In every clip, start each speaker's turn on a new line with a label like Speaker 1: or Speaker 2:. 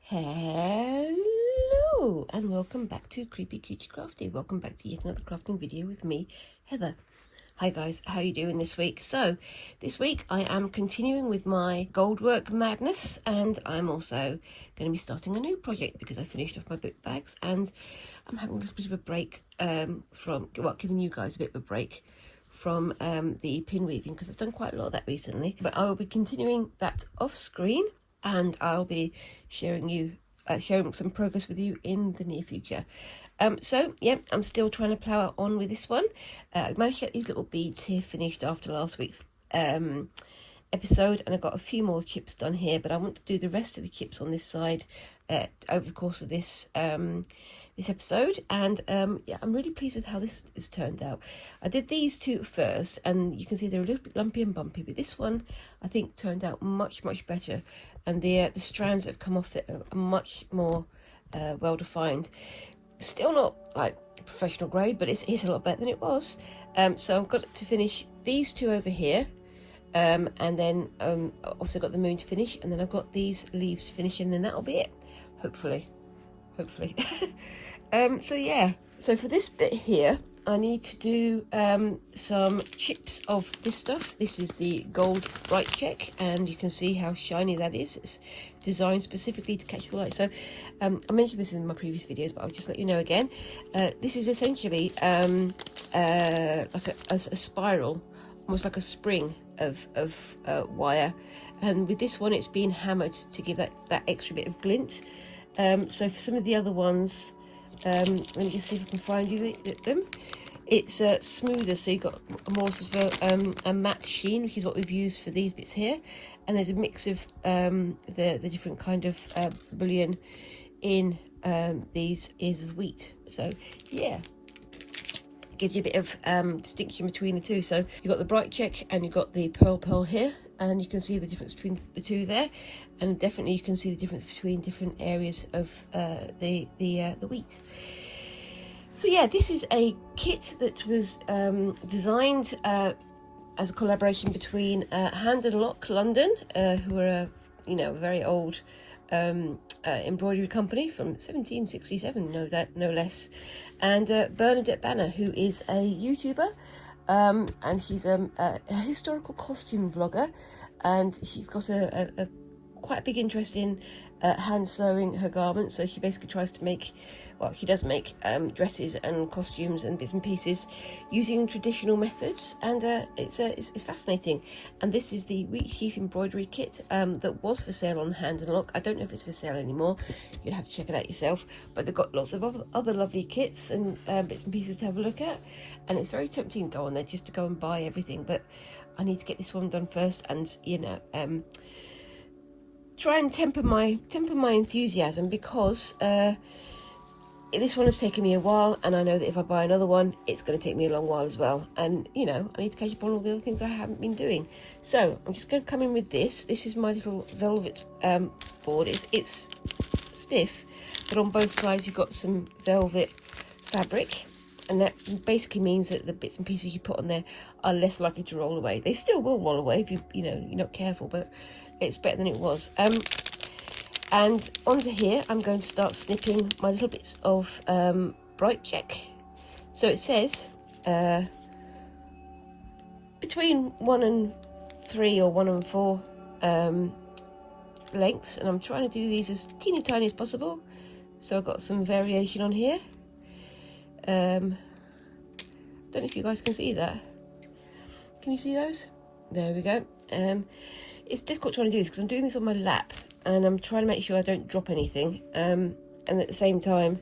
Speaker 1: Hello and welcome back to Creepy Cutie Crafty. Welcome back to yet another crafting video with me, Heather. Hi guys, how are you doing this week? So this week I am continuing with my goldwork madness, and I'm also going to be starting a new project because I finished off my book bags and I'm having a little bit of a break giving you guys a bit of a break from the pin weaving because I've done quite a lot of that recently. But I will be continuing that off screen, and I'll be sharing some progress with you in the near future. So yeah, I'm still trying to plow on with this one. I managed to get these little beads here finished after last week's episode, and I got a few more chips done here, but I want to do the rest of the chips on this side over the course of this this episode. And yeah, I'm really pleased with how this has turned out. I did these two first, and you can see they're a little bit lumpy and bumpy, but this one I think turned out much better, and the strands that have come off it are much more well defined. Still not like professional grade, but it's a lot better than it was. So I've got to finish these two over here, and then obviously I've got the moon to finish, and then I've got these leaves to finish, and then that'll be it, hopefully. So yeah, so for this bit here I need to do some chips of this stuff. This is the gold bright check, and you can see how shiny that is. It's designed specifically to catch the light. So I mentioned this in my previous videos, but I'll just let you know again. This is essentially like a spiral, almost like a spring of wire, and with this one it's been hammered to give that extra bit of glint. So for some of the other ones, let me just see if I can find you them. It's smoother, so you've got more sort of a matte sheen, which is what we've used for these bits here. And there's a mix of the different kind of bullion in these ears of wheat. So yeah, gives you a bit of distinction between the two. So you've got the bright check and you've got the pearl here, and you can see the difference between the two there, and definitely you can see the difference between different areas of the wheat. So yeah, this is a kit that was designed as a collaboration between Hand and Lock London, who are a very old embroidery company from 1767, no less, and Bernadette Banner, who is a YouTuber, and she's a historical costume vlogger, and she's got a quite a big interest in hand sewing her garments. So she basically tries to make, well, she does make dresses and costumes and bits and pieces using traditional methods, and it's fascinating. And this is the Wheatsheaf embroidery kit that was for sale on Hand and Lock. I don't know if it's for sale anymore, you'd have to check it out yourself, but they've got lots of other lovely kits and bits and pieces to have a look at, and it's very tempting to go on there just to go and buy everything, but I need to get this one done first, and try and temper my enthusiasm, because this one has taken me a while, and I know that if I buy another one it's going to take me a long while as well, and I need to catch up on all the other things I haven't been doing. So I'm just going to come in with this. This is my little velvet board. It's stiff, but on both sides you've got some velvet fabric, and that basically means that the bits and pieces you put on there are less likely to roll away. They still will roll away if you're not careful, but it's better than it was. And onto here I'm going to start snipping my little bits of bright check. So it says between 1 and 3 or 1 and 4 lengths, and I'm trying to do these as teeny tiny as possible, so I've got some variation on here. Don't know if you guys can see that. Can you see those? There we go. It's difficult trying to do this because I'm doing this on my lap, and I'm trying to make sure I don't drop anything, and at the same time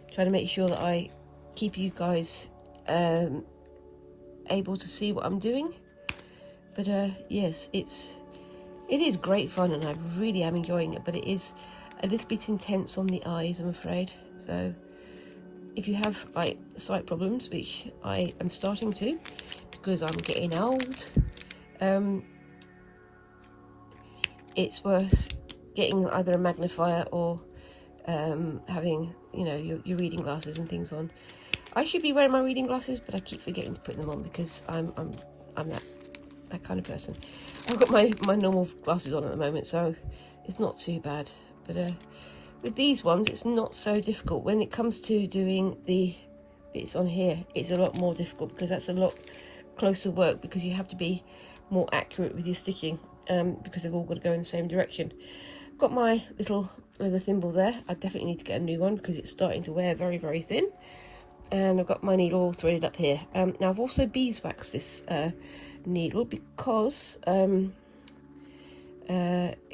Speaker 1: trying to make sure that I keep you guys able to see what I'm doing. But yes, it is great fun, and I really am enjoying it, but it is a little bit intense on the eyes, I'm afraid. So if you have like sight problems, which I am starting to because I'm getting old, it's worth getting either a magnifier or having your reading glasses and things on. I should be wearing my reading glasses, but I keep forgetting to put them on because I'm that kind of person. I've got my normal glasses on at the moment, so it's not too bad. But with these ones it's not so difficult. When it comes to doing the bits on here, it's a lot more difficult because that's a lot closer work, because you have to be more accurate with your stitching, because they've all got to go in the same direction. Got my little leather thimble there. I definitely need to get a new one because it's starting to wear very, very thin. And I've got my needle all threaded up here. Now I've also beeswaxed this needle because it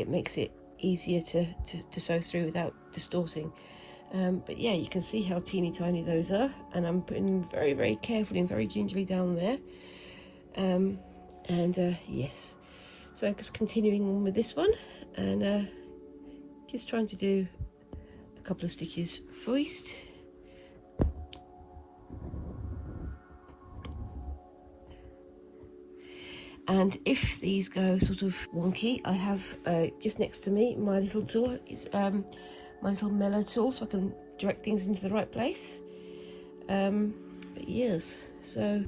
Speaker 1: makes it easier to sew through without distorting. But yeah, you can see how teeny tiny those are, and I'm putting them very, very carefully and very gingerly down there. Yes, so just continuing on with this one, and just trying to do a couple of stitches first. And if these go sort of wonky, I have just next to me my little tool. It's my little mellow tool, so I can direct things into the right place. But yes, so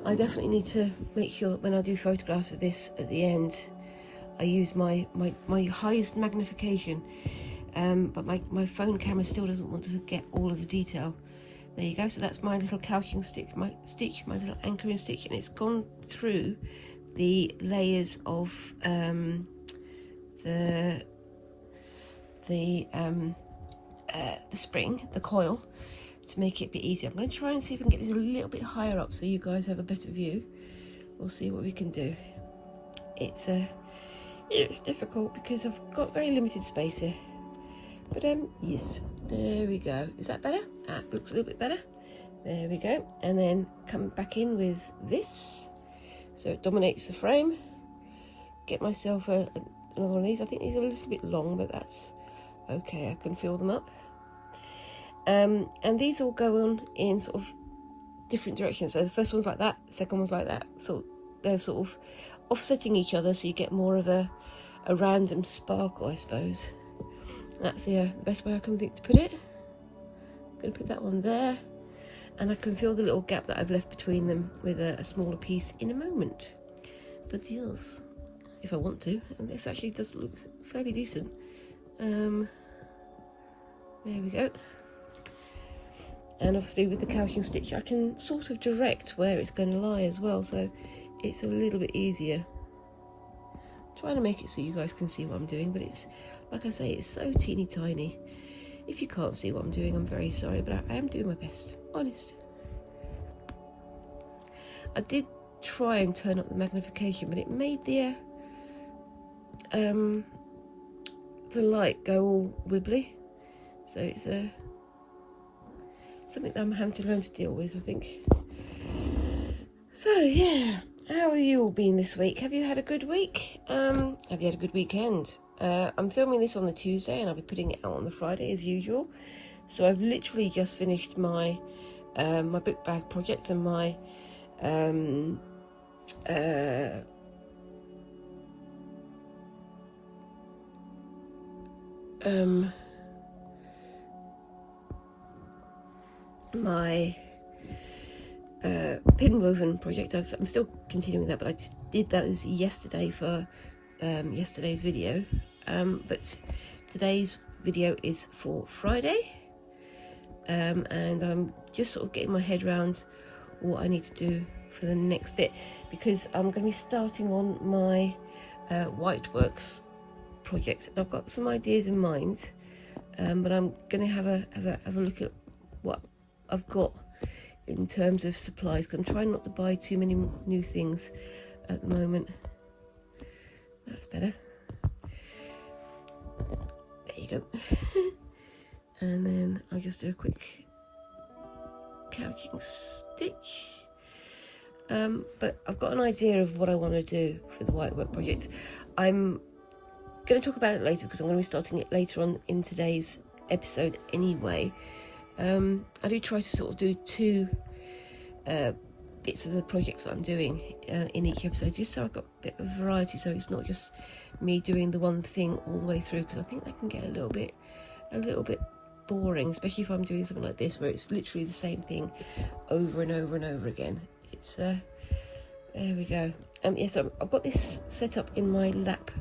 Speaker 1: I definitely need to make sure that when I do photographs of this at the end, I use my highest magnification. But my phone camera still doesn't want to get all of the detail. There you go. So that's my little couching stick, my little anchoring stitch, and it's gone through the layers of the spring, the coil, to make it a bit easier. I'm going to try and see if I can get this a little bit higher up so you guys have a better view. We'll see what we can do. It's difficult because I've got very limited space here. But yes, there we go. Is that better? It looks a little bit better. There we go. And then come back in with this, so it dominates the frame. Get myself another one of these. I think these are a little bit long, but that's okay. I can fill them up. And these all go on in sort of different directions. So the first one's like that, the second one's like that. So they're sort of offsetting each other, so you get more of a random sparkle, I suppose. That's the best way I can think to put it. I'm going to put that one there, and I can fill the little gap that I've left between them with a smaller piece in a moment. But yes, if I want to, and this actually does look fairly decent. There we go. And obviously with the couching stitch I can sort of direct where it's going to lie as well, so it's a little bit easier. I'm trying to make it so you guys can see what I'm doing, but it's, like I say, it's so teeny tiny. If you can't see what I'm doing, I'm very sorry, but I am doing my best, honest. I did try and turn up the magnification, but it made the light go all wibbly, so it's something that I'm having to learn to deal with, I think. So yeah, how have you all been this week? Have you had a good week? Have you had a good weekend? I'm filming this on the Tuesday and I'll be putting it out on the Friday as usual. So I've literally just finished my my book bag project and my my pin woven project. I'm still continuing that, but I just did those yesterday for yesterday's video, but today's video is for Friday, and I'm just sort of getting my head around what I need to do for the next bit, because I'm going to be starting on my whiteworks project, and I've got some ideas in mind, but I'm going to have a look at what I've got in terms of supplies, because I'm trying not to buy too many new things at the moment. That's better. There you go. And then I'll just do a quick couching stitch. But I've got an idea of what I want to do for the whitework project. I'm going to talk about it later, because I'm going to be starting it later on in today's episode anyway. I do try to sort of do two bits of the projects that I'm doing in each episode, just so I've got a bit of variety, so it's not just me doing the one thing all the way through, because I think that can get a little bit boring, especially if I'm doing something like this where it's literally the same thing over and over and over again. It's there we go. So I've got this set up in my lap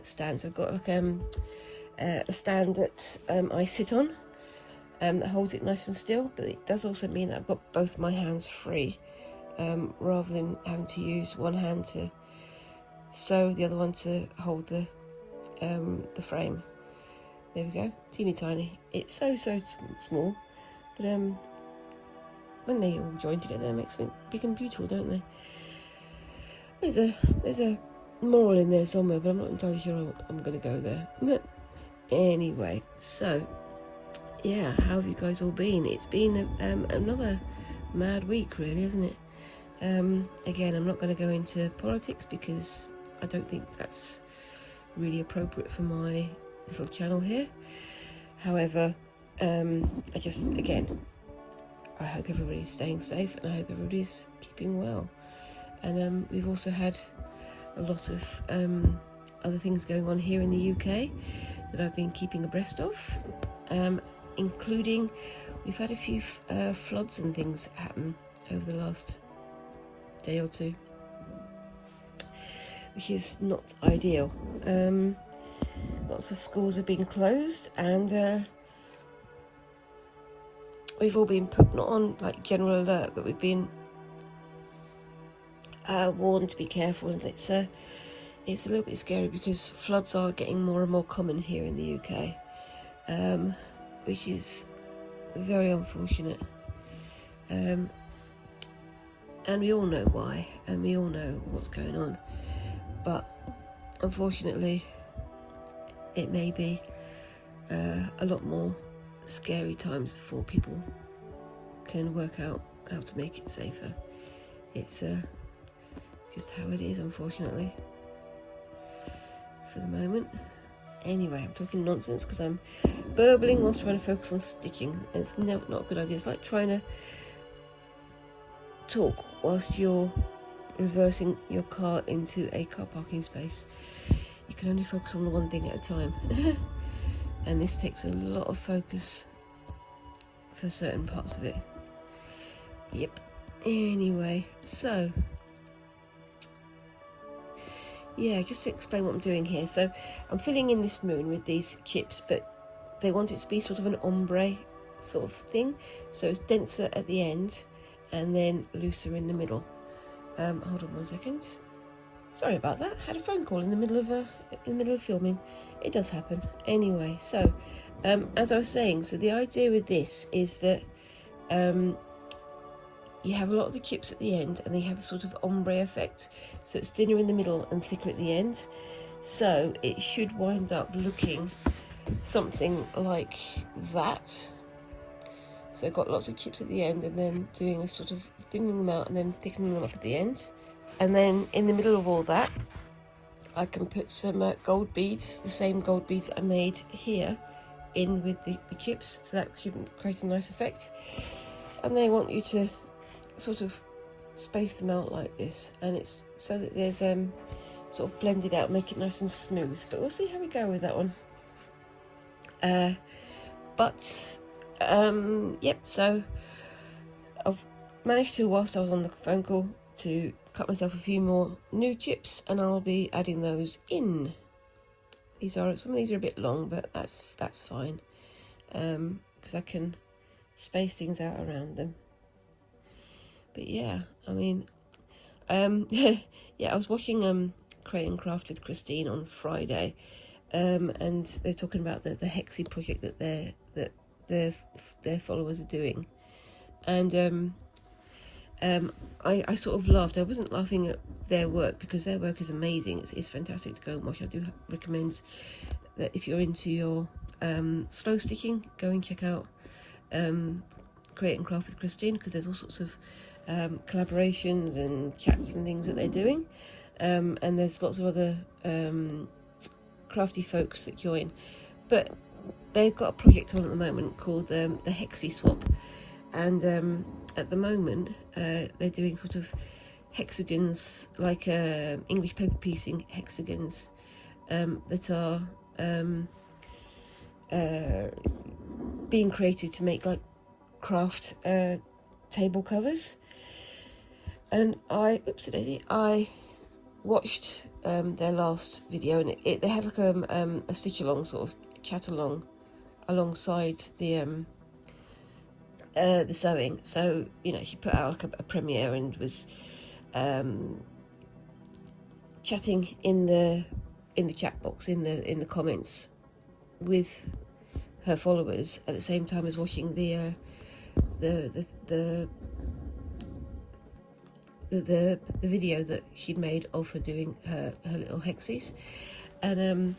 Speaker 1: stand, so I've got like a stand that I sit on, that holds it nice and still, but it does also mean that I've got both my hands free, rather than having to use one hand to sew, the other one to hold the frame. There we go, teeny tiny. It's so small, but when they all join together, it makes them big and beautiful, don't they? There's a moral in there somewhere, but I'm not entirely sure I'm going to go there. But anyway, so yeah, how have you guys all been? It's been another mad week, really, isn't it? Again, I'm not going to go into politics because I don't think that's really appropriate for my little channel here. However, I hope everybody's staying safe, and I hope everybody's keeping well. And we've also had a lot of other things going on here in the UK that I've been keeping abreast of, including we've had a few floods and things happen over the last day or two, which is not ideal. Lots of schools have been closed, and we've all been put, not on like general alert, but we've been warned to be careful. And it's a little bit scary because floods are getting more and more common here in the UK, which is very unfortunate. And we all know why, and we all know what's going on, but unfortunately it may be a lot more scary times before people can work out how to make it safer. It's just how it is, unfortunately, for the moment. Anyway, I'm talking nonsense because I'm burbling whilst trying to focus on stitching, and it's not a good idea. It's like trying to talk whilst you're reversing your car into a car parking space. You can only focus on the one thing at a time. And this takes a lot of focus for certain parts of it. Yep. Anyway, so yeah, just to explain what I'm doing here. So I'm filling in this moon with these chips, but they want it to be sort of an ombre sort of thing. So it's denser at the end and then looser in the middle. Hold on 1 second. Sorry about that. Had a phone call in the middle of filming. It does happen. Anyway, so as I was saying, so the idea with this is that you have a lot of the chips at the end, and they have a sort of ombre effect. So it's thinner in the middle and thicker at the end. So it should wind up looking something like that. So I've got lots of chips at the end, and then doing a sort of thinning them out and then thickening them up at the end. And then in the middle of all that, I can put some gold beads, the same gold beads I made here, in with the chips, so that should create a nice effect. And they want you to sort of space them out like this, and it's so that there's sort of blended out, make it nice and smooth. But we'll see how we go with that one. Yep, so I've managed to, whilst I was on the phone call, to cut myself a few more new chips, and I'll be adding those in. Some of these are a bit long, but that's fine, because I can space things out around them. But yeah, I mean, yeah, I was watching Create and Craft with Christine on Friday, and they're talking about the Hexy project that their followers are doing, and I sort of laughed. I wasn't laughing at their work because their work is amazing. It's fantastic to go and watch. I do recommend that if you're into your slow stitching, go and check out Create and Craft with Christine, because there's all sorts of collaborations and chats and things that they're doing, and there's lots of other crafty folks that join. But they've got a project on at the moment called the Hexy Swap, and at the moment they're doing sort of hexagons, like English paper piecing hexagons, that are being created to make like craft table covers. And I watched their last video, and they had like a stitch along sort of chat alongside the sewing. So she put out like a premiere and was chatting in the chat box, in the comments with her followers at the same time as watching the video that she'd made of her doing her little hexies. And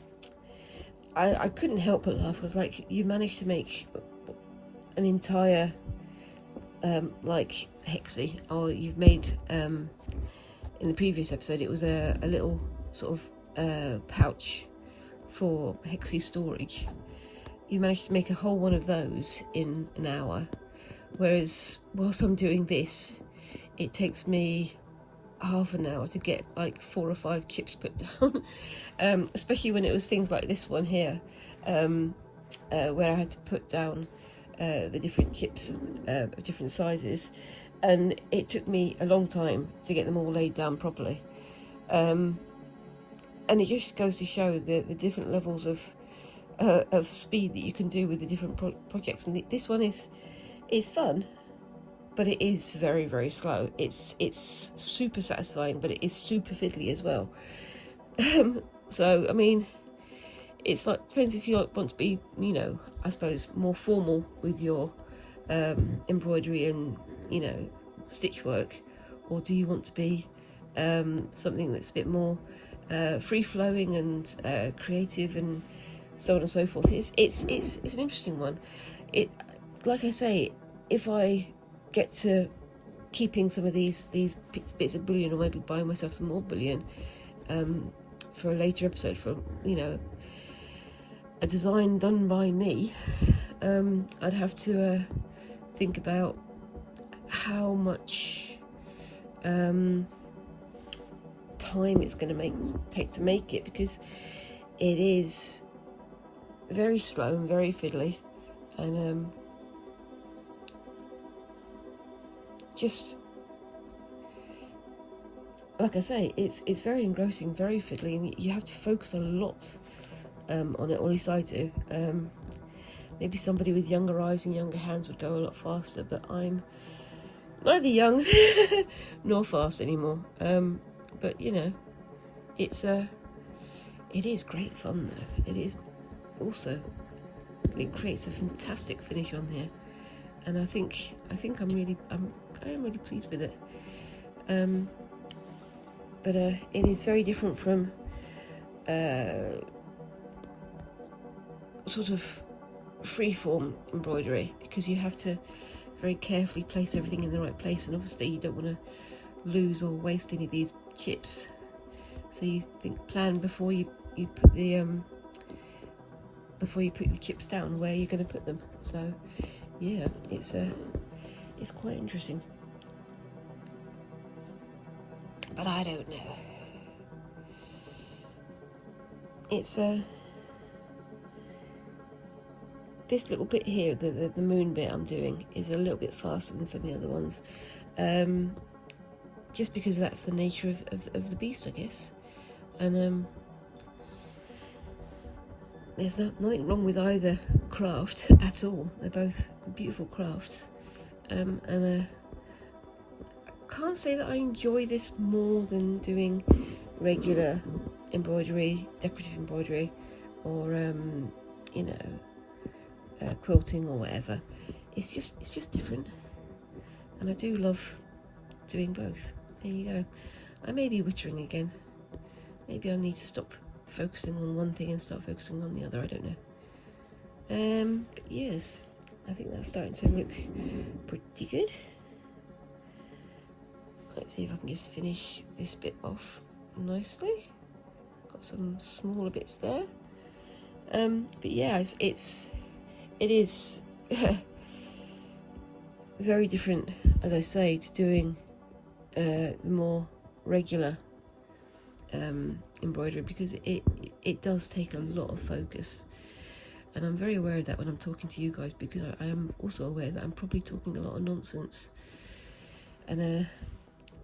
Speaker 1: I couldn't help but laugh. I was like, you managed to make an entire like hexie, or you've made in the previous episode it was a little sort of pouch for hexie storage. You managed to make a whole one of those in an hour, whereas whilst I'm doing this, it takes me half an hour to get like 4 or 5 chips put down. Especially when it was things like this one here, where I had to put down the different chips of different sizes, and it took me a long time to get them all laid down properly. And it just goes to show the different levels of speed that you can do with the different projects. And this one is fun, but it is very, very slow. It's super satisfying, but it is super fiddly as well. So I mean, it's like, depends if you want to be, I suppose, more formal with your embroidery and stitch work, or do you want to be something that's a bit more free flowing and creative and so on and so forth. It's an interesting one. It, like I say, if I get to keeping some of these bits of bullion, or maybe buying myself some more bullion for a later episode, for a design done by me, I'd have to think about how much time it's going to take to make it, because it is very slow and very fiddly, and just like I say, it's very engrossing, very fiddly, and you have to focus a lot on it, or at least I do. Maybe somebody with younger eyes and younger hands would go a lot faster, but I'm neither young nor fast anymore. But it is great fun though. It is also, it creates a fantastic finish on here, and I think I am really pleased with it. But it is very different from sort of freeform embroidery, because you have to very carefully place everything in the right place, and obviously you don't want to lose or waste any of these chips, so you plan before you put the chips down where you're going to put them. So yeah, it's quite interesting, but I don't know. It's this little bit here, the moon bit I'm doing, is a little bit faster than some of the other ones, just because that's the nature of the beast, I guess. And there's nothing wrong with either craft at all. They're both beautiful crafts, and I can't say that I enjoy this more than doing regular embroidery, decorative embroidery, or quilting or whatever. It's just different, and I do love doing both. There you go. I may be wittering again. Maybe I need to stop focusing on one thing and start focusing on the other. I don't know. But yes, I think that's starting to look pretty good. Let's see if I can just finish this bit off nicely. Got some smaller bits there. But yeah, it is very different, as I say, to doing the more regular embroidery, because it does take a lot of focus, and I'm very aware of that when I'm talking to you guys, because I am also aware that I'm probably talking a lot of nonsense, and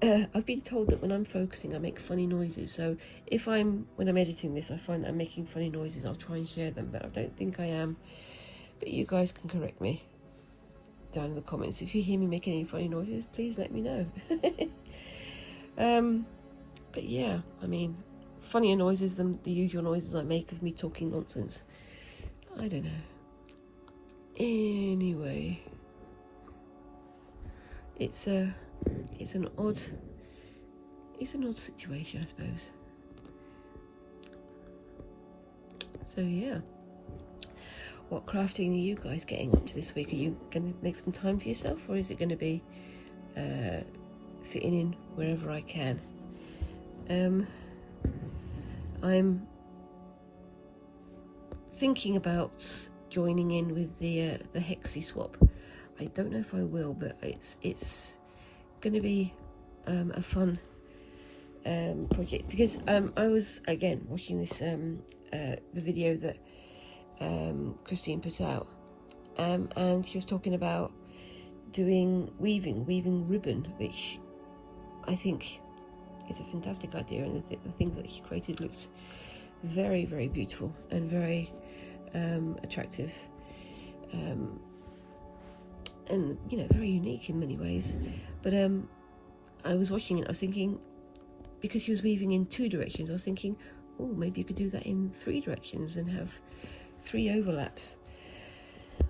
Speaker 1: I've been told that when I'm focusing I make funny noises, so when I'm editing this I find that I'm making funny noises, I'll try and share them, but I don't think I am. But you guys can correct me down in the comments. If you hear me making any funny noises, please let me know. But yeah, I mean, funnier noises than the usual noises I make of me talking nonsense. I don't know. Anyway, it's an odd situation, I suppose. So yeah, what crafting are you guys getting up to this week? Are you going to make some time for yourself, or is it going to be fitting in wherever I can? I'm thinking about joining in with the Hexy swap. I don't know if I will, but it's going to be a fun project, because I was again watching this the video that Christine put out, and she was talking about doing weaving ribbon, which I think is a fantastic idea, and the things that she created looked very, very beautiful and very attractive, and very unique in many ways. But I was watching it, I was thinking, because she was weaving in 2 directions, I was thinking, oh, maybe you could do that in 3 directions and have 3 overlaps.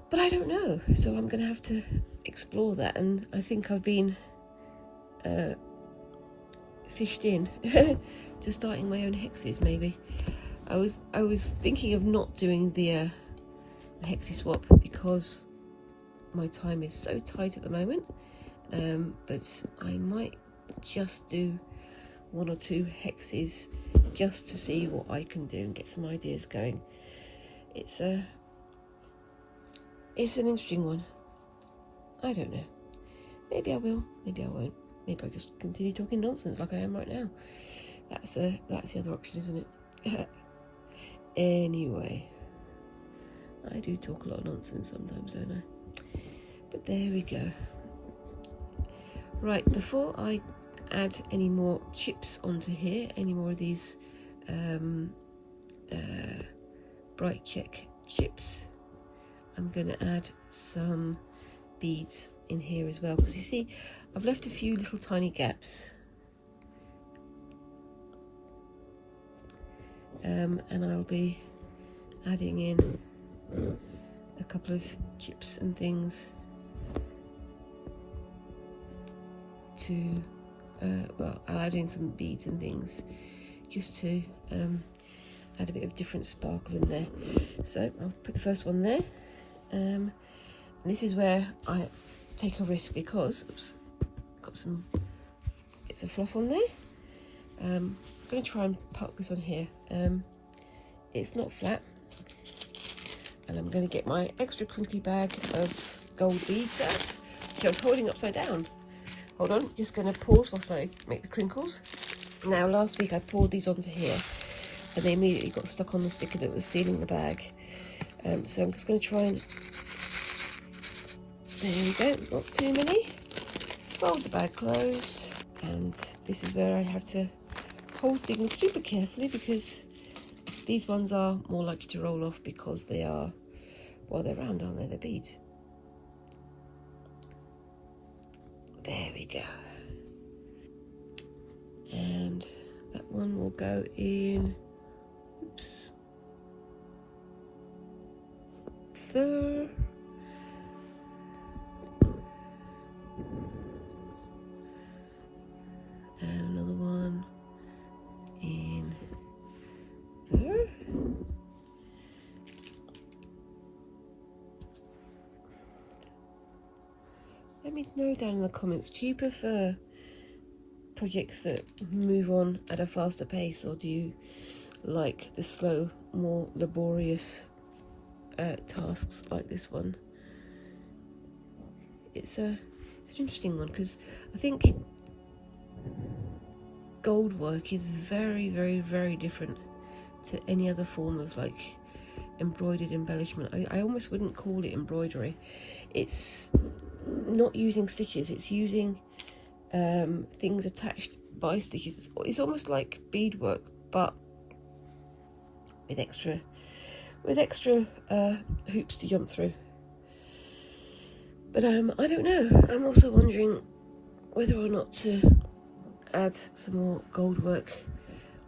Speaker 1: But I don't know, so I'm going to have to explore that, and I think I've been fished in to starting my own hexes. Maybe I was thinking of not doing the hexy swap because my time is so tight at the moment, but I might just do 1 or 2 hexes just to see what I can do and get some ideas going. It's an interesting one. I don't know. Maybe I will, maybe I won't. Maybe I'll just continue talking nonsense like I am right now. That's the other option, isn't it? Anyway, I do talk a lot of nonsense sometimes, don't I? But there we go. Right, before I add any more chips onto here, any more of these bright check chips, I'm going to add some beads in here as well, because you see I've left a few little tiny gaps, and I'll be adding in a couple of chips and things to I'll add in some beads and things just to add a bit of different sparkle in there. So I'll put the first one there, and this is where I take a risk, because got some bits of fluff on there. I'm going to try and park this on here. It's not flat, and I'm going to get my extra crinkly bag of gold beads out, which I was holding upside down. Hold on, just going to pause whilst I make the crinkles. Now, last week I poured these onto here, and they immediately got stuck on the sticker that was sealing the bag. So I'm just going to try and... There we go, not too many. Fold the bag closed, and this is where I have to hold things super carefully, because these ones are more likely to roll off because they are, well, they're round, aren't they? They're beads. There we go. And that one will go in, oops, there. And another one in there. Let me know down in the comments, do you prefer projects that move on at a faster pace, or do you like the slow, more laborious tasks like this one? It's an interesting one, because I think gold work is very, very, very different to any other form of like embroidered embellishment. I almost wouldn't call it embroidery. It's not using stitches, it's using things attached by stitches. It's almost like beadwork, but with extra hoops to jump through. But I don't know. I'm also wondering whether or not to add some more goldwork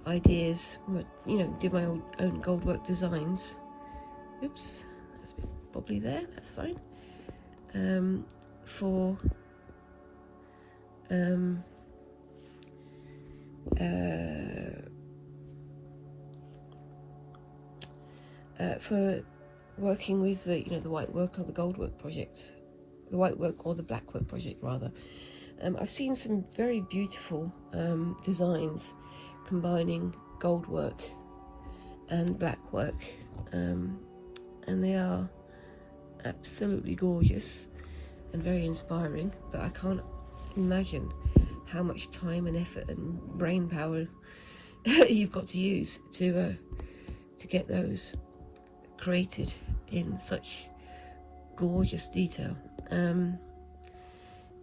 Speaker 1: ideas, you know, do my own goldwork designs. Oops, that's a bit bobbly there, that's fine. For working with the, you know, the whitework or the goldwork projects, the whitework or the blackwork project rather. I've seen some very beautiful designs combining goldwork and blackwork, and they are absolutely gorgeous and very inspiring, but I can't imagine how much time and effort and brain power you've got to use to get those created in such gorgeous detail.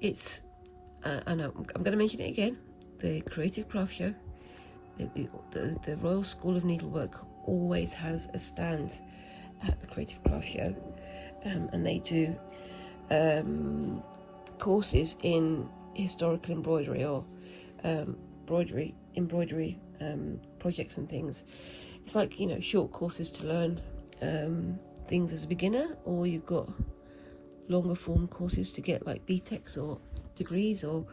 Speaker 1: It's I know I'm going to mention it again, the Creative Craft Show. The Royal School of Needlework always has a stand at the Creative Craft Show, and they do courses in historical embroidery or embroidery projects and things. It's like, you know, short courses to learn things as a beginner, or you've got longer form courses to get like BTECs or degrees or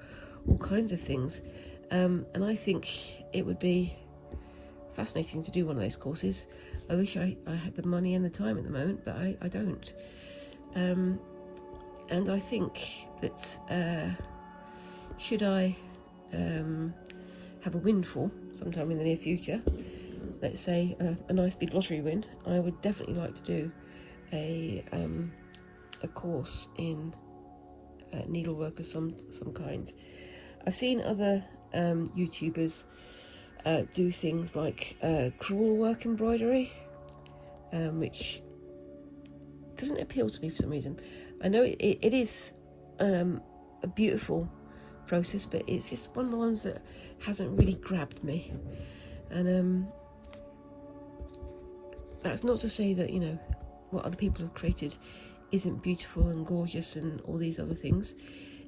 Speaker 1: all kinds of things. And I think it would be fascinating to do one of those courses. I wish I had the money and the time at the moment, but I don't. And I think that should I have a windfall sometime in the near future, let's say a nice big lottery win, I would definitely like to do a course in needlework of some kind. I've seen other YouTubers do things like crewel work embroidery, which doesn't appeal to me for some reason. I know it is a beautiful process, but it's just one of the ones that hasn't really grabbed me. And that's not to say that, you know, what other people have created isn't beautiful and gorgeous and all these other things.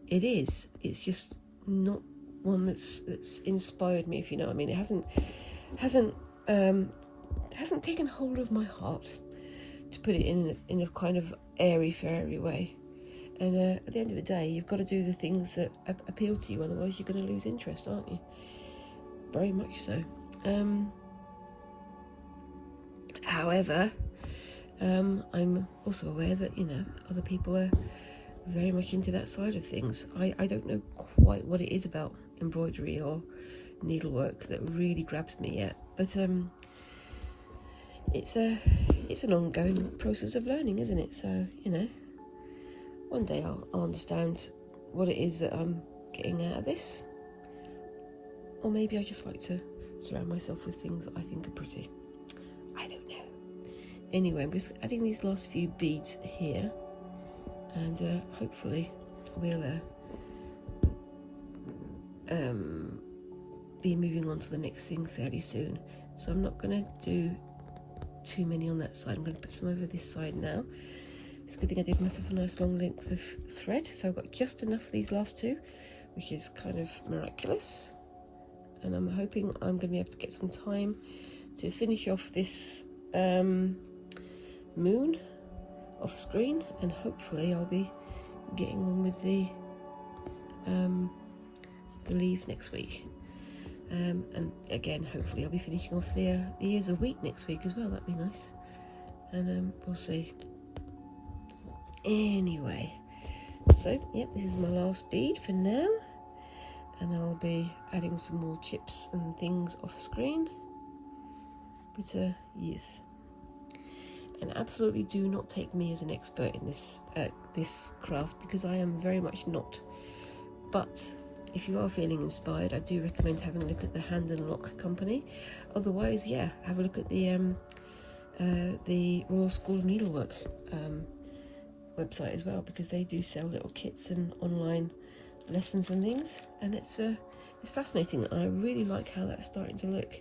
Speaker 1: It is. It's just not one that's inspired me, if you know what I mean. It hasn't taken hold of my heart, to put it in a kind of airy-fairy way. And at the end of the day, you've got to do the things that appeal to you, otherwise you're going to lose interest, aren't you? Very much so. However, I'm also aware that, you know, other people are very much into that side of things. I don't know quite what it is about embroidery or needlework that really grabs me yet, but it's an ongoing process of learning, isn't it? So, you know, one day I'll understand what it is that I'm getting out of this, or maybe I just like to surround myself with things that I think are pretty. I don't know. Anyway, I'm just adding these last few beads here, and hopefully we'll be moving on to the next thing fairly soon. So I'm not going to do too many on that side. I'm going to put some over this side now. It's a good thing I did myself a nice long length of thread, so I've got just enough for these last two, which is kind of miraculous. And I'm hoping I'm going to be able to get some time to finish off this moon off screen, and hopefully I'll be getting on with the leaves next week. And again, hopefully I'll be finishing off the ears of wheat next week as well. That'd be nice. And we'll see. Anyway, so yep, this is my last bead for now, and I'll be adding some more chips and things off screen. But yes, and absolutely do not take me as an expert in this craft, because I am very much not. But if you are feeling inspired, I do recommend having a look at the Hand and Lock company. Otherwise, yeah, have a look at the Royal School of Needlework website as well, because they do sell little kits and online lessons and things, and it's fascinating. I really like how that's starting to look.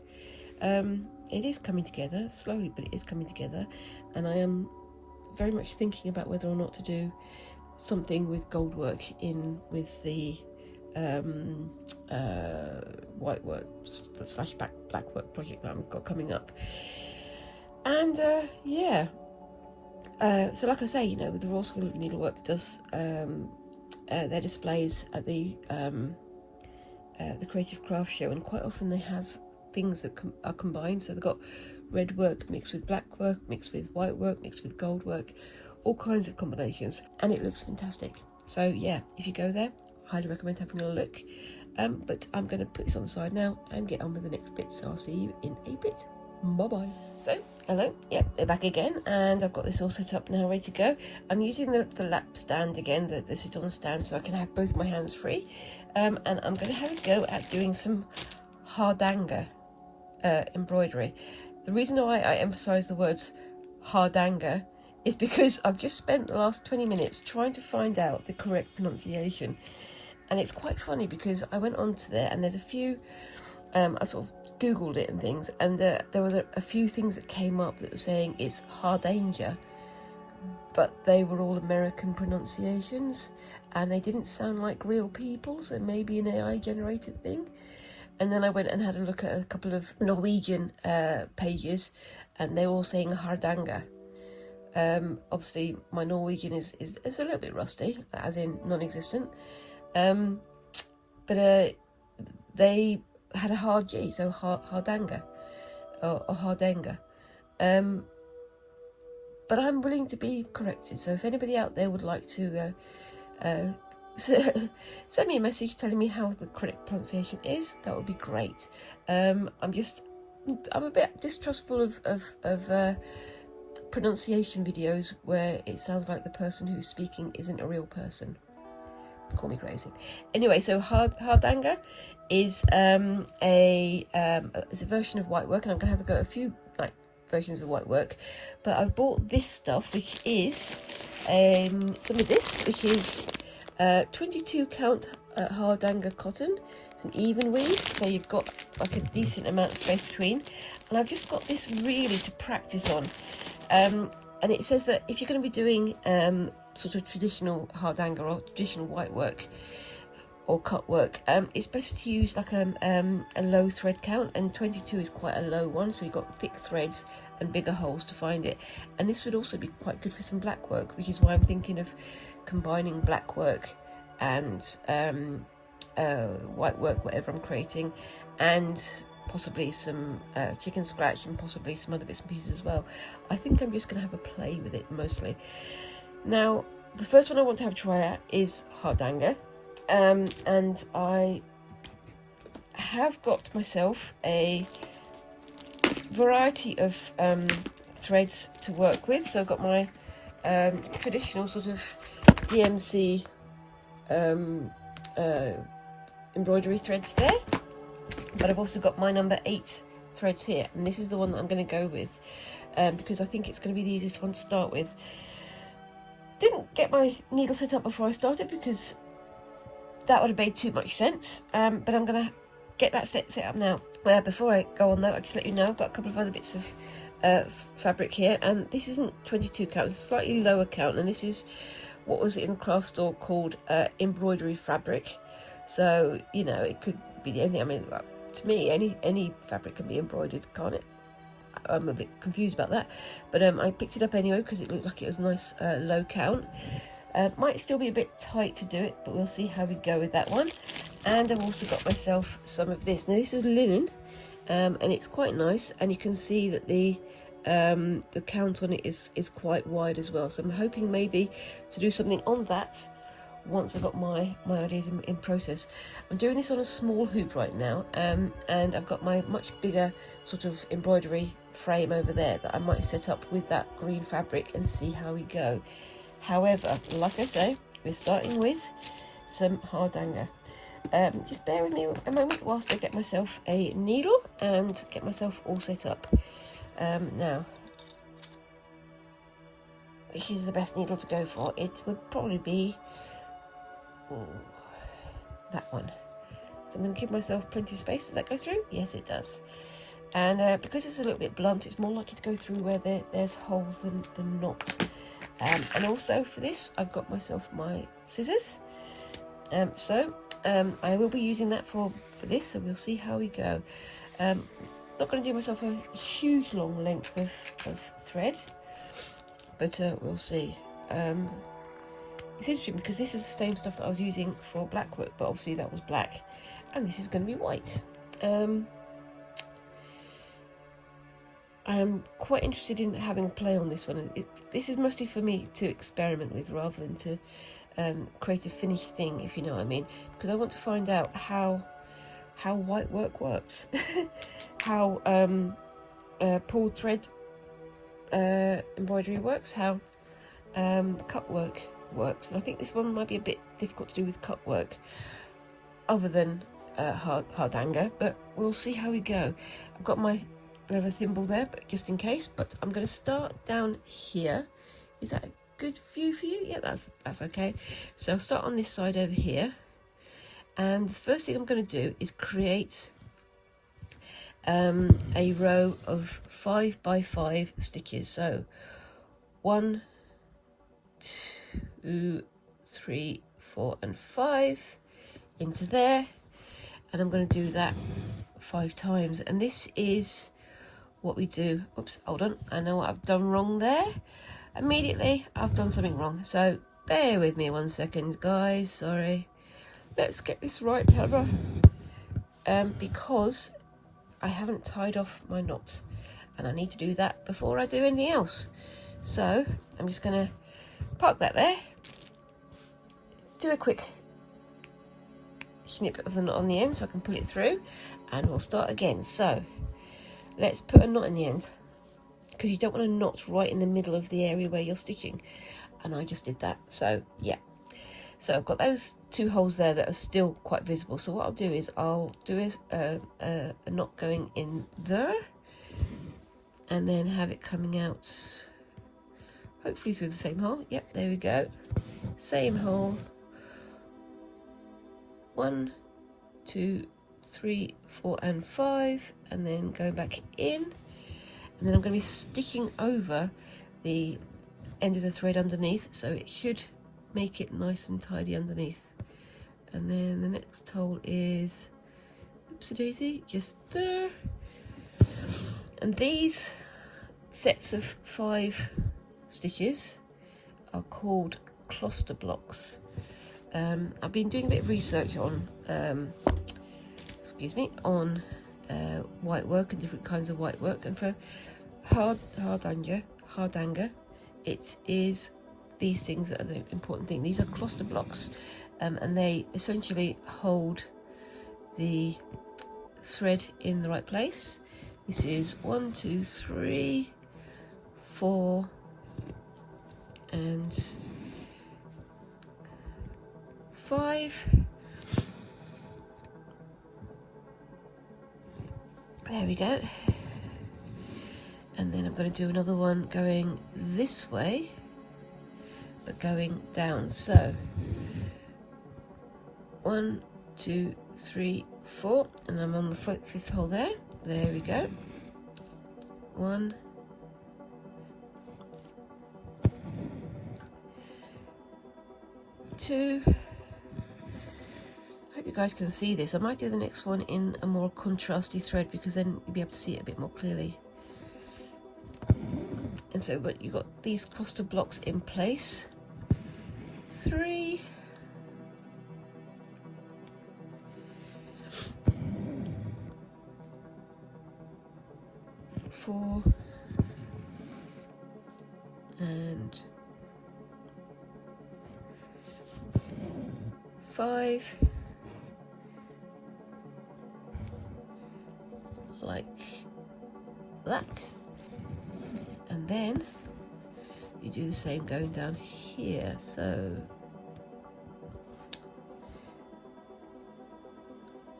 Speaker 1: It is coming together slowly, but it is coming together, and I am very much thinking about whether or not to do something with gold work in with the white work slash black work project that I've got coming up. And yeah, so like I say, you know, the Royal School of Needlework does their displays at the Creative Craft Show, and quite often they have things that are combined. So they've got red work mixed with black work, mixed with white work, mixed with gold work, all kinds of combinations, and it looks fantastic. So yeah, if you go there, I highly recommend having a look. But I'm going to put this on the side now and get on with the next bit, so I'll see you in a bit. Bye-bye. So, hello, yeah, we're back again, and I've got this all set up now, ready to go. I'm using the lap stand again, the sit-on stand, so I can have both my hands free. And I'm going to have a go at doing some Hardanger embroidery. The reason why I emphasise the words Hardanger is because I've just spent the last 20 minutes trying to find out the correct pronunciation. And it's quite funny because I went onto there and there's a few, I sort of Googled it and things, and there was a few things that came up that were saying it's Hardanger, but they were all American pronunciations and they didn't sound like real people, so maybe an AI generated thing. And then I went and had a look at a couple of Norwegian pages, and they were all saying Hardanger. Obviously my Norwegian is a little bit rusty, as in non-existent. But they had a hard G, so Hardanger or Hardanger. But I'm willing to be corrected, so if anybody out there would like to send me a message telling me how the correct pronunciation is, that would be great. I'm a bit distrustful of pronunciation videos where it sounds like the person who's speaking isn't a real person. Call me crazy. Anyway, so Hardanger is it's a version of whitework, and I'm going to have a go at a few versions of whitework. But I've bought this stuff, which is some of this, which is 22 count Hardanger cotton. It's an even weave, so you've got like a decent amount of space between. And I've just got this really to practice on. And it says that if you're going to be doing sort of traditional Hardanger or traditional whitework or cut work, it's best to use like a low thread count, and 22 is quite a low one, so you've got thick threads and bigger holes to find it. And this would also be quite good for some black work, which is why I'm thinking of combining black work and white work, whatever I'm creating, and possibly some chicken scratch and possibly some other bits and pieces as well. I think I'm just going to have a play with it mostly. Now, the first one I want to have a try at is Hardanger, and I have got myself a variety of threads to work with. So I've got my traditional sort of DMC embroidery threads there, but I've also got my number 8 threads here, and this is the one that I'm going to go with because I think it's going to be the easiest one to start with. Didn't get my needle set up before I started because that would have made too much sense, but I'm going to get that set up now. Before I go on though, I'll just let you know I've got a couple of other bits of fabric here, and this isn't 22 count, it's a slightly lower count, and this is what was in the craft store called embroidery fabric. So, you know, it could be anything. I mean, to me, any fabric can be embroidered, can't it? I'm a bit confused about that, but I picked it up anyway because it looked like it was a nice low count. Might still be a bit tight to do it, but we'll see how we go with that one. And I've also got myself some of this. Now this is linen, and it's quite nice, and you can see that the count on it is quite wide as well. So I'm hoping maybe to do something on that once I've got my ideas in process. I'm doing this on a small hoop right now, and I've got my much bigger sort of embroidery frame over there that I might set up with that green fabric and see how we go. However, like I say, we're starting with some Hardanger. Just bear with me a moment whilst I get myself a needle and get myself all set up. Now, which is the best needle to go for? It would probably be that one. So I'm going to give myself plenty of space. Does that go through? Yes, it does. And because it's a little bit blunt, it's more likely to go through where there's holes than not. And also for this, I've got myself my scissors. I will be using that for this, so we'll see how we go. Not going to do myself a huge long length of thread, but we'll see. It's interesting because this is the same stuff that I was using for black work, but obviously that was black, and this is going to be white. I am quite interested in having a play on this one. This is mostly for me to experiment with rather than to create a finished thing, if you know what I mean, because I want to find out how white work works, how pulled thread embroidery works, how cut work works, and I think this one might be a bit difficult to do with cut work other than Hardanger, but we'll see how we go. I've got my leather thimble there, but just in case. But I'm going to start down here. Is that a good view for you? Yeah, that's okay. So I'll start on this side over here, and the first thing I'm going to do is create a row of 5 by 5 stitches. So 1, 2, 3, 4 and 5 into there, and I'm going to do that 5 times. And this is what we do. Oops, hold on, I know what I've done wrong there. Immediately I've done something wrong, so bear with me 1 second, guys. Sorry, let's get this right, camera. Because I haven't tied off my knot, and I need to do that before I do anything else. So I'm just going to park that there, do a quick snip of the knot on the end so I can pull it through, and we'll start again. So let's put a knot in the end, because you don't want a knot right in the middle of the area where you're stitching, and I just did that. So yeah, so I've got those 2 holes there that are still quite visible. So what I'll do is I'll do a knot going in there, and then have it coming out hopefully through the same hole. Yep, there we go, same hole. 1, 2, 3, 4 and 5, and then going back in, and then I'm going to be stitching over the end of the thread underneath, so it should make it nice and tidy underneath. And then the next hole is, oopsie daisy, just there. And these sets of 5 stitches are called cluster blocks. I've been doing a bit of research on white work and different kinds of white work, and for Hardanger, it is these things that are the important thing. These are cluster blocks, and they essentially hold the thread in the right place. This is 1, 2, 3, 4 and 5. There we go. And then I'm going to do another one going this way, but going down. So 1, 2, 3, 4, and I'm on the 5th hole there. There we go. 1, 2. Hope you guys can see this. I might do the next one in a more contrasty thread, because then you'll be able to see it a bit more clearly. And so, but you've got these cluster blocks in place. 3, 4 and 5, like that. And then you do the same going down here. So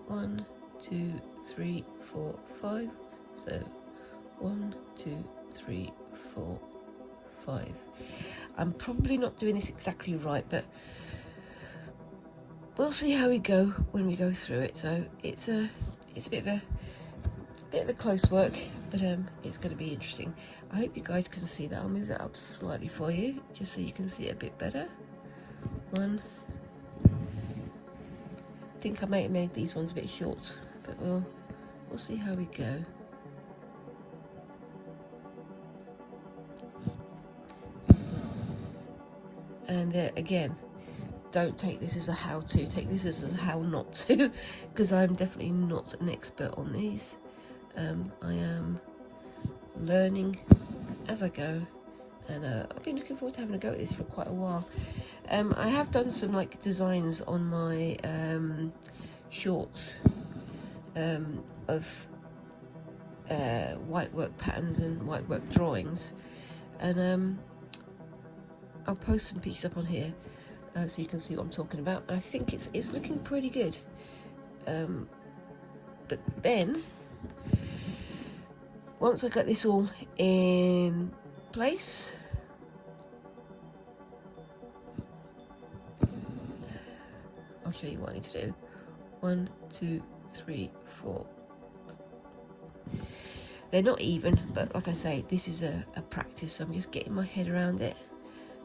Speaker 1: 1, 2, 3, 4, 5. So 1, 2, 3, 4, 5. I'm probably not doing this exactly right, but we'll see how we go when we go through it. So it's a bit of a close work, but it's going to be interesting. I hope you guys can see that. I'll move that up slightly for you, just so you can see it a bit better. One. I think I might have made these ones a bit short, but we'll see how we go. And again, don't take this as a how-to, take this as a how not to, because I'm definitely not an expert on these. I am learning as I go, and I've been looking forward to having a go at this for quite a while. I have done some like designs on my shorts of whitework patterns and whitework drawings, and I'll post some pictures up on here so you can see what I'm talking about. And I think it's looking pretty good. But then once I got this all in place, I'll show you what I need to do. 1, 2, 3, 4. They're not even, but like I say, this is a practice, so I'm just getting my head around it,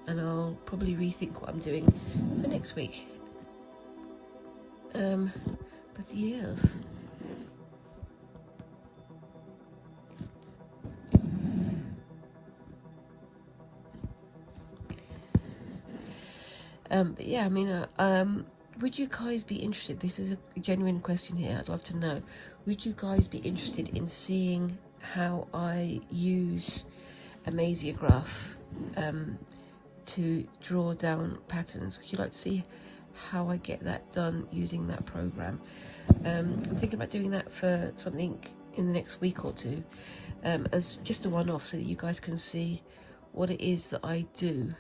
Speaker 1: and I'll probably rethink what I'm doing for next week. But yes. But yeah, I mean, would you guys be interested? This is a genuine question here. I'd love to know. Would you guys be interested in seeing how I use Amasiograph to draw down patterns? Would you like to see how I get that done using that program? I'm thinking about doing that for something in the next week or two, as just a one-off, so that you guys can see what it is that I do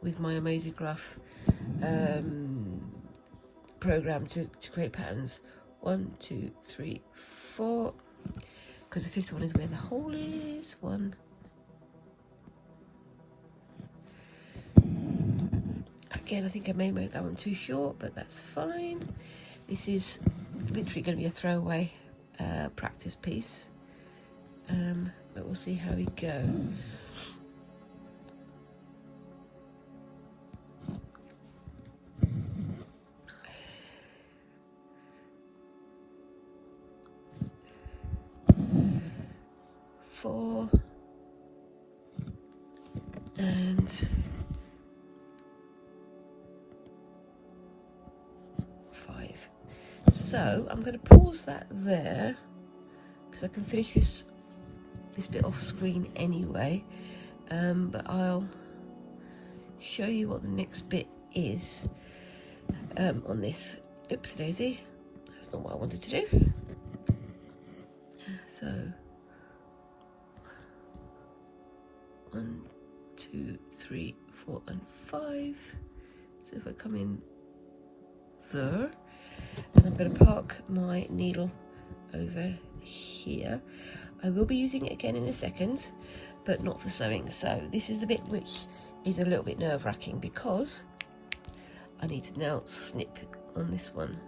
Speaker 1: with my Amasiograph program to create patterns. 1, 2, 3, 4, because the fifth one is where the hole is. 1. Again, I think I may make that one too short, but that's fine. This is literally going to be a throwaway practice piece, but we'll see how we go. Four and 5. So I'm going to pause that there, because I can finish this bit off screen anyway, but I'll show you what the next bit is on this. Oops daisy, that's not what I wanted to do. So 1, 2, 3, 4 and 5. So if I come in there, and I'm going to park my needle over here. I will be using it again in a second, but not for sewing. So this is the bit which is a little bit nerve-wracking, because I need to now snip on this one,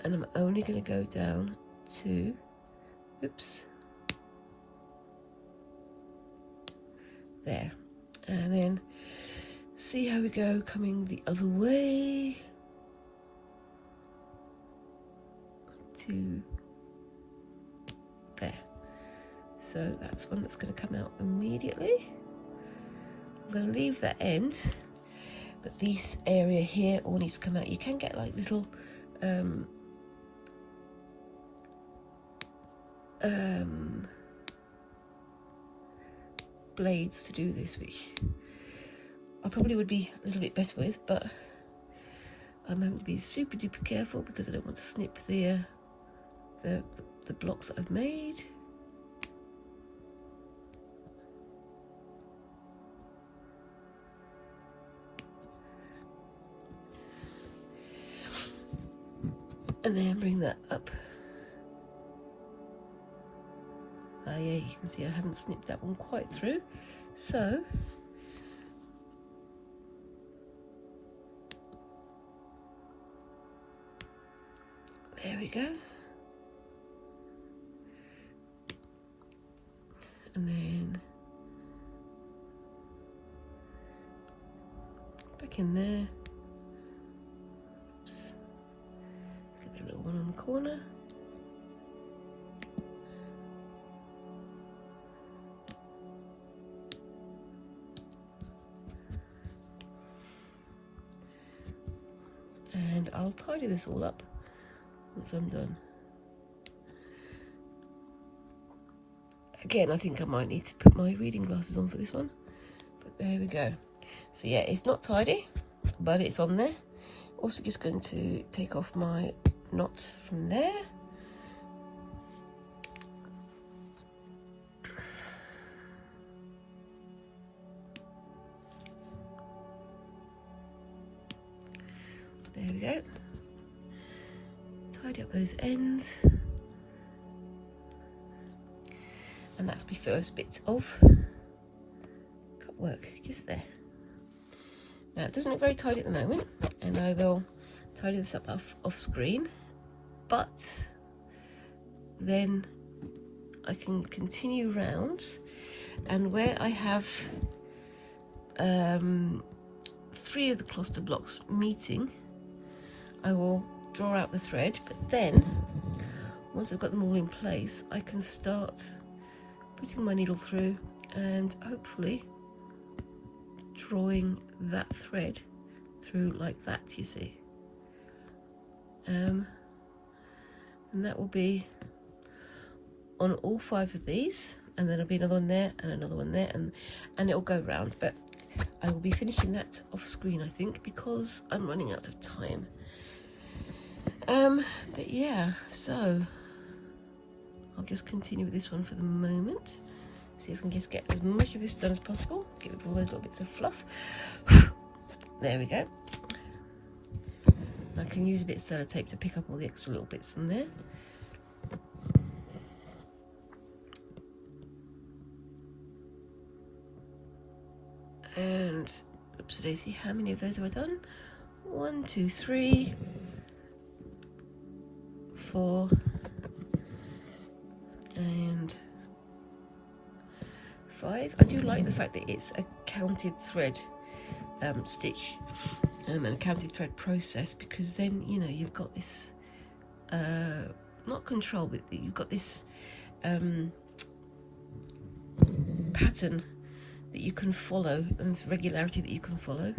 Speaker 1: and I'm only going to go down to, oops, there, and then see how we go coming the other way to there. So that's one that's going to come out immediately. I'm going to leave that end, but this area here all needs to come out. You can get like little blades to do this, which I probably would be a little bit better with, but I'm having to be super duper careful because I don't want to snip the blocks that I've made. And then bring that up. Yeah, you can see I haven't snipped that one quite through. So There we go. And then back in there. Oops. Let's get the little one on the corner. And I'll tidy this all up once I'm done. Again, I think I might need to put my reading glasses on for this one, but there we go. So yeah, it's not tidy, but it's on there. Also just going to take off my knot from there. There we go. Tidy up those ends. And that's my first bit of cut work, just there. Now it doesn't look very tidy at the moment, and I will tidy this up off screen, but then I can continue round, and where I have 3 of the cluster blocks meeting, I will draw out the thread, but then once I've got them all in place, I can start putting my needle through and hopefully drawing that thread through like that, you see. And that will be on all 5 of these, and then there'll be another one there and another one there, and it'll go round. But I will be finishing that off screen, I think, because I'm running out of time. But yeah, so I'll just continue with this one for the moment. See if I can just get as much of this done as possible. Get rid of all those little bits of fluff. There we go. I can use a bit of sellotape to pick up all the extra little bits in there. And oops daisy, how many of those have I done? 1, 2, 3, 4, and 5. I do like the fact that it's a counted thread stitch and a counted thread process, because then, you know, you've got this not control, but you've got this pattern that you can follow, and this regularity that you can follow.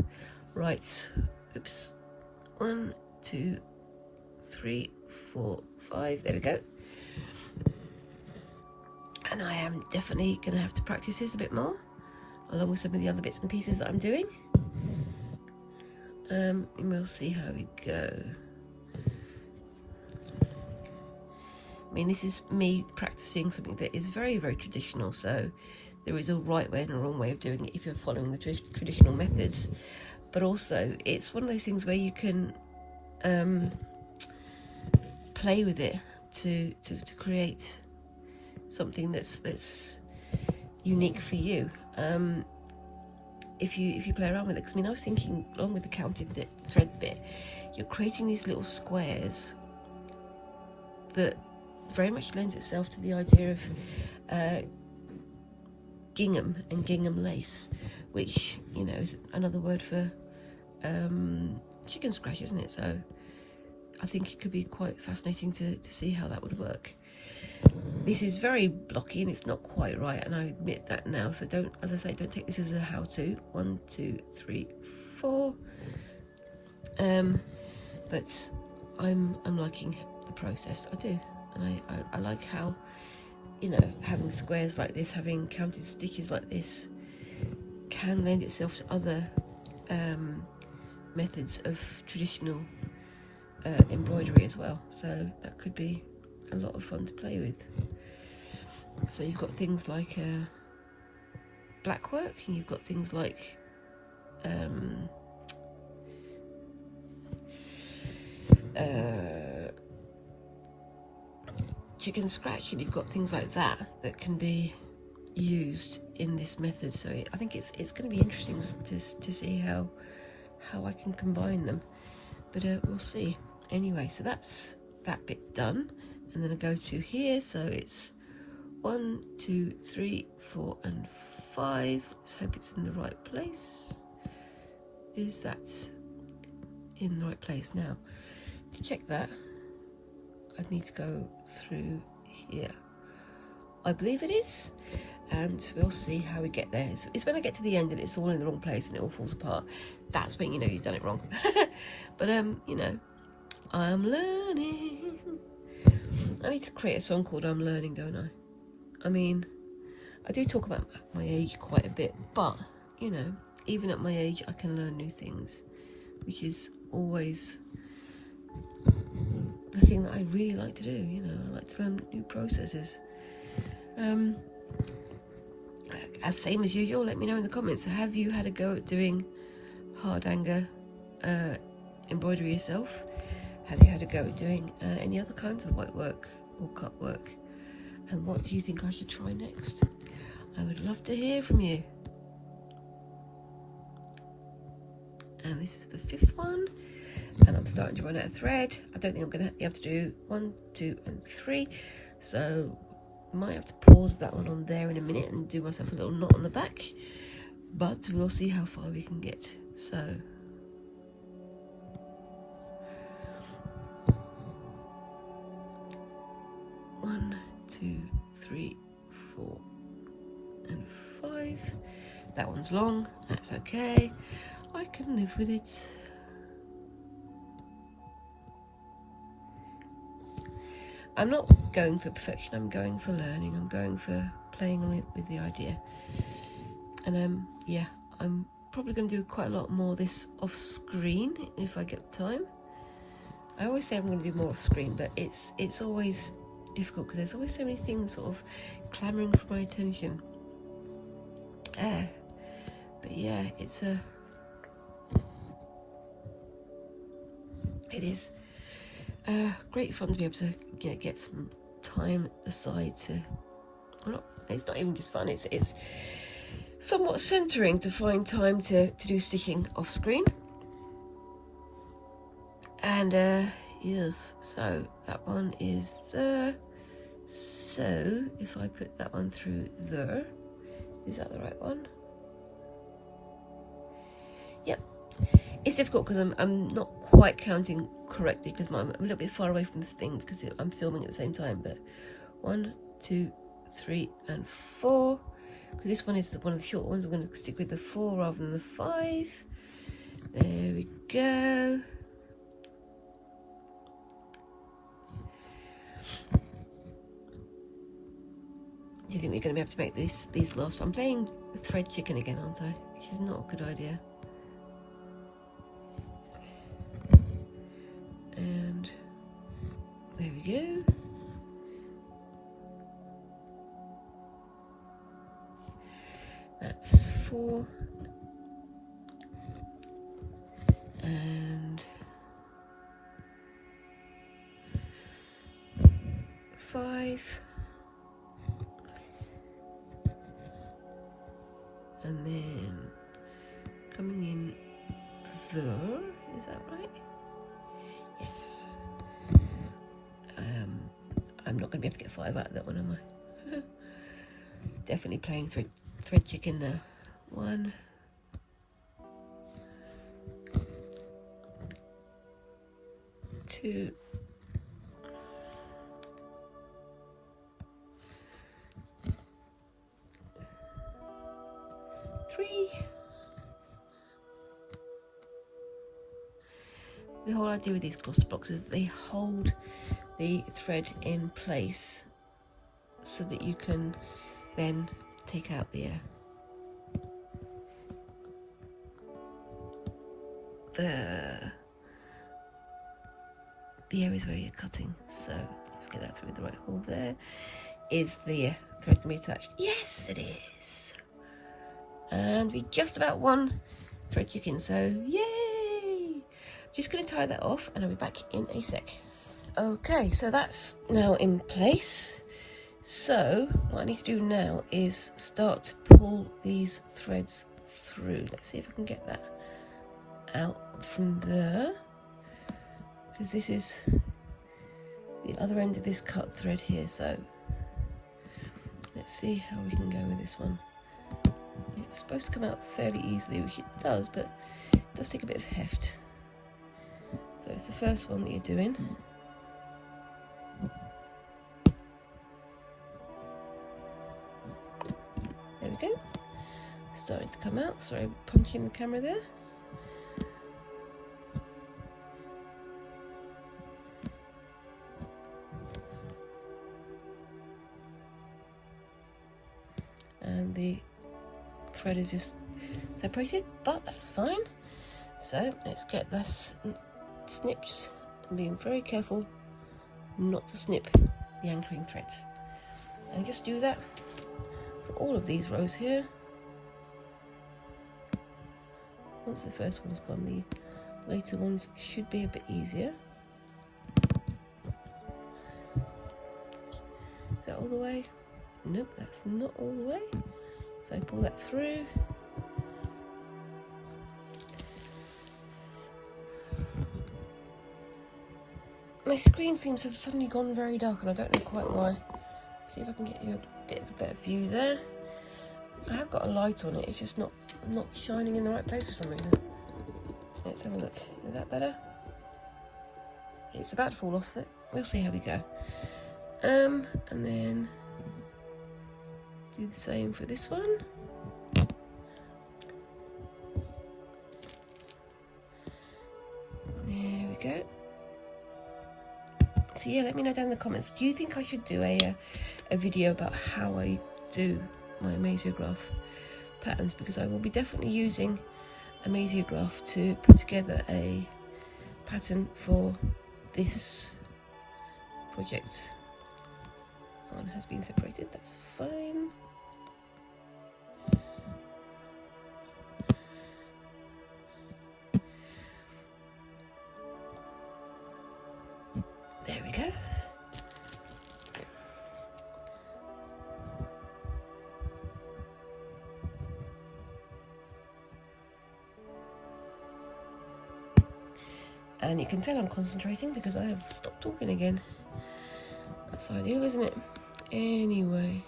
Speaker 1: Right, oops, 1, 2, 3, 4, 5, there we go. And I am definitely going to have to practice this a bit more, along with some of the other bits and pieces that I'm doing. And we'll see how we go. I mean, this is me practicing something that is very, very traditional, so there is a right way and a wrong way of doing it if you're following the traditional methods. But also, it's one of those things where you can play with it to create something that's unique for you. If you play around with it, because I mean, I was thinking, along with the counted thread bit, you're creating these little squares that very much lends itself to the idea of gingham and gingham lace, which, you know, is another word for chicken scratch, isn't it? So I think it could be quite fascinating to see how that would work. This is very blocky and it's not quite right, and I admit that now, so don't, as I say, don't take this as a how-to. 1, 2, 3, 4. But I'm liking the process, I do, and I like how, you know, having squares like this, having counted stitches like this, can lend itself to other methods of traditional embroidery as well. So that could be a lot of fun to play with. So you've got things like black work, and you've got things like chicken scratch, and you've got things like that can be used in this method. So I think it's going to be interesting to see how I can combine them, but we'll see. Anyway, so that's that bit done, and then I go to here, so it's 1, 2, 3, 4 and 5. Let's hope it's in the right place. Is that in the right place? Now, to check that, I'd need to go through here. I believe it is, and we'll see how we get there. It's when I get to the end and it's all in the wrong place and it all falls apart. That's when you know you've done it wrong. But you know, I'm learning. I need to create a song called I'm Learning, don't I? I mean, I do talk about my age quite a bit, but you know, even at my age I can learn new things, which is always the thing that I really like to do. You know, I like to learn new processes. As same as usual, let me know in the comments, have you had a go at doing Hardanger embroidery yourself? Have you had a go at doing any other kinds of white work or cut work? And what do you think I should try next? I would love to hear from you. And this is the 5th one, and I'm starting to run out of thread. I don't think I'm going to be able to do 1, 2 and 3, so might have to pause that one on there in a minute and do myself a little knot on the back, but we'll see how far we can get. So one, 2, 3, 4 and 5. That one's long, that's okay, I can live with it. I'm not going for perfection, I'm going for learning, I'm going for playing with the idea. And yeah, I'm probably going to do quite a lot more of this off screen if I get the time. I always say I'm going to do more off screen, but it's always difficult because there's always so many things sort of clamouring for my attention. But yeah, it is great fun to be able to get some time aside to, well, it's not even just fun, it's somewhat centering to find time to do stitching off screen. And yes, so that one is there. So if I put that one through there, is that the right one? Yep. It's difficult because I'm not quite counting correctly because I'm a little bit far away from the thing because I'm filming at the same time. But 1, 2, 3 and 4, because this one is one of the short ones. I'm going to stick with the 4 rather than the 5. There we go. Do you think we're going to be able to make these last? I'm playing thread chicken again, aren't I? Which is not a good idea. And there we go. That's 4 and 5, and then coming in there, is that right? Yes. I'm not going to be able to get 5 out of that one, am I? Definitely playing thread chicken now. 1, 2, 3. The whole idea with these gloss blocks is that they hold the thread in place so that you can then take out the areas where you're cutting. So let's get that through the right hole. There is the thread can be attached. Yes, it is. And we just about won thread chicken, so yay! Just going to tie that off and I'll be back in a sec. Okay, so that's now in place. So what I need to do now is start to pull these threads through. Let's see if I can get that out from there, because this is the other end of this cut thread here. So let's see how we can go with this one. It's supposed to come out fairly easily, which it does, but it does take a bit of heft. So it's the first one that you're doing. There we go. Starting to come out. Sorry, punching the camera there. And the thread is just separated, but that's fine. So let's get this snips, and being very careful not to snip the anchoring threads. And just do that for all of these rows here. Once the first one's gone, the later ones should be a bit easier. Is that all the way? Nope, that's not all the way. So pull that through. My screen seems to have suddenly gone very dark and I don't know quite why. See if I can get you a bit of a better view there. I have got a light on it, it's just not shining in the right place for some reason. Let's have a look. Is that better? It's about to fall off it. We'll see how we go. And then do the same for this one. There we go. So yeah, let me know down in the comments. Do you think I should do a video about how I do my amasiograph patterns? Because I will be definitely using amasiograph to put together a pattern for this project. One has been separated, that's fine. There we go. And you can tell I'm concentrating because I have stopped talking again. That's ideal, isn't it? Anyway,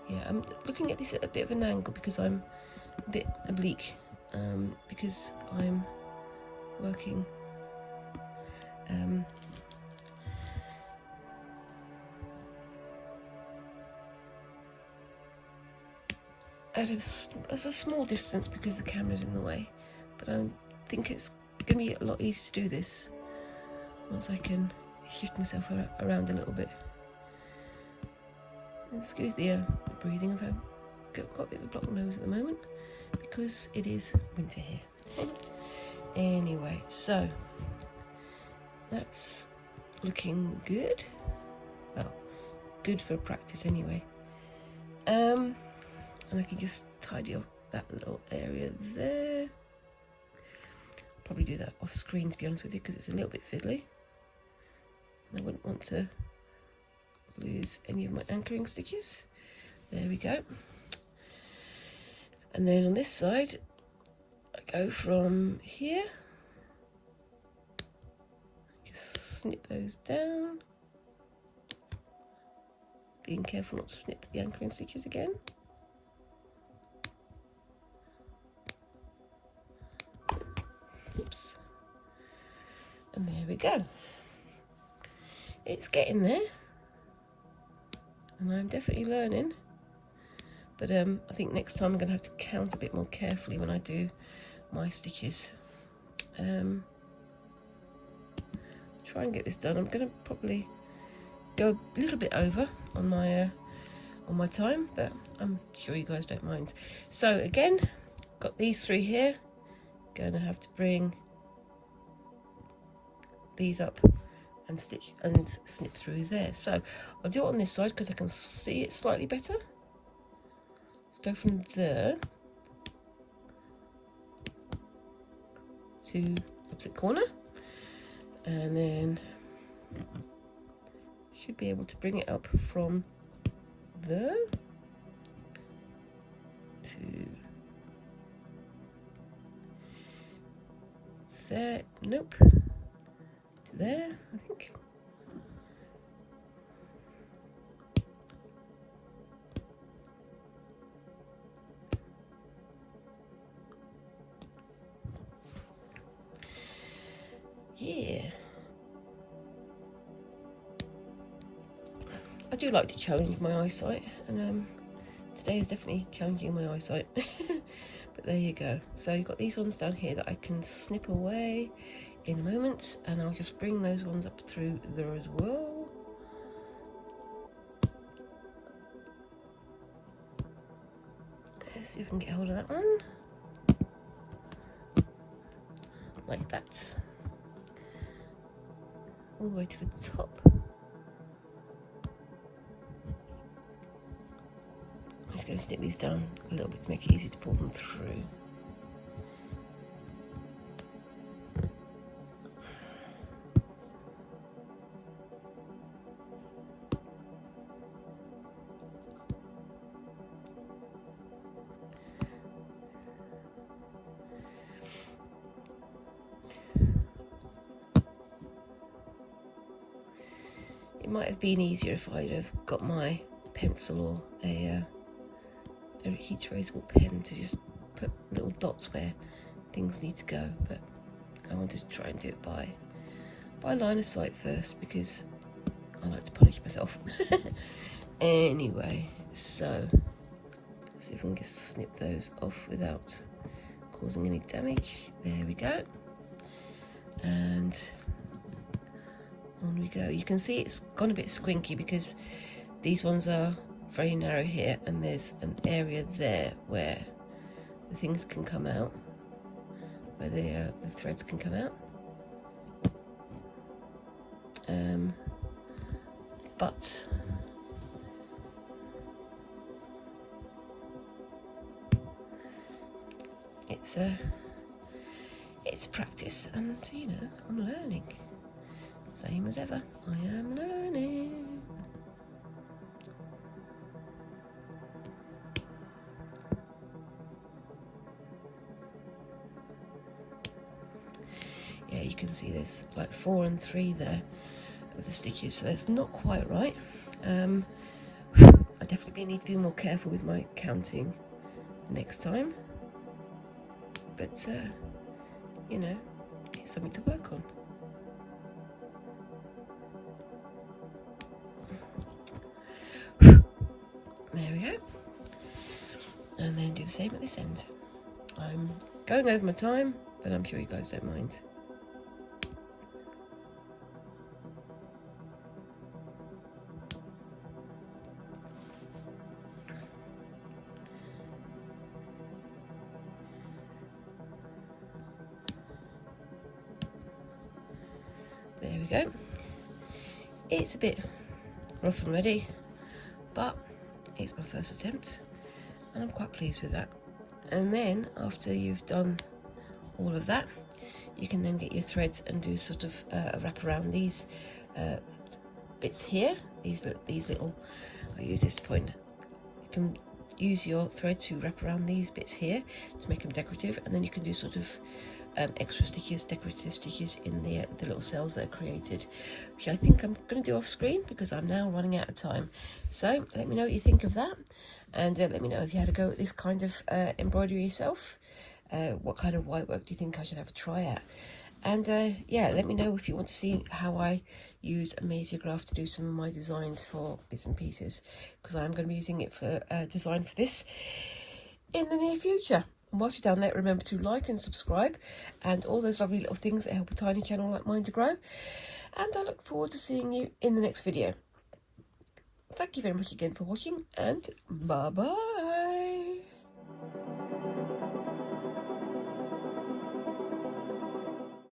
Speaker 1: yeah, I'm looking at this at a bit of an angle because I'm a bit oblique, because I'm working at a small distance because the camera's in the way, but I think it's going to be a lot easier to do this once I can shift myself around a little bit. Excuse the breathing. I've got a bit of a blocked nose at the moment because it is winter here. Anyway, so that's looking good. Well, good for practice anyway. And I can just tidy up that little area there. Probably do that off screen, to be honest with you, because it's a little bit fiddly. And I wouldn't want to lose any of my anchoring stitches. There we go. And then on this side, I go from here. Just snip those down. Being careful not to snip the anchoring stitches again. Oops. And there we go. It's getting there. And I'm definitely learning. But I think next time I'm going to have to count a bit more carefully when I do my stitches. Try and get this done. I'm going to probably go a little bit over on my time, but I'm sure you guys don't mind. So again, got these three here. Going to have to bring these up and stitch and snip through there. So I'll do it on this side because I can see it slightly better. Let's go from there to opposite corner, and then should be able to bring it up from there to there. Nope. to there, I think. Yeah. I do like to challenge my eyesight, and today is definitely challenging my eyesight. But there you go. So you've got these ones down here that I can snip away in a moment, and I'll just bring those ones up through there as well. Let's see if we can get hold of that one. Like that. All the way to the top. I'm just going to snip these down a little bit to make it easier to pull them through. It might have been easier if I'd have got my pencil or a heat erasable pen to just put little dots where things need to go, but I wanted to try and do it by line of sight first because I like to punish myself. Anyway, so let's see if we can just snip those off without causing any damage. There we go. And on we go. You can see it's gone a bit squinky because these ones are very narrow here, and there's an area there where the things can come out, where the threads can come out. But it's practice, and you know, I'm learning. Same as ever, I am learning. Yeah, you can see there's like 4 and 3 there of the stitches, so that's not quite right. I definitely need to be more careful with my counting next time, but you know, it's something to work on. There we go. And then do the same at this end. I'm going over my time, but I'm sure you guys don't mind. There we go. It's a bit rough and ready, but it's my first attempt and I'm quite pleased with that. And then after you've done all of that, you can then get your threads and do sort of a wrap around these bits here, these little, I use this to point. You can use your thread to wrap around these bits here to make them decorative, and then you can do sort of extra stitches, decorative stitches in the little cells that are created, which I think I'm going to do off screen because I'm now running out of time. So let me know what you think of that, and let me know if you had a go at this kind of embroidery yourself. What kind of white work do you think I should have a try at? And yeah, let me know if you want to see how I use Amasiograph to do some of my designs for bits and pieces, because I'm going to be using it for design for this in the near future. And whilst you're down there, remember to like and subscribe and all those lovely little things that help a tiny channel like mine to grow. And I look forward to seeing you in the next video. Thank you very much again for watching, and bye bye.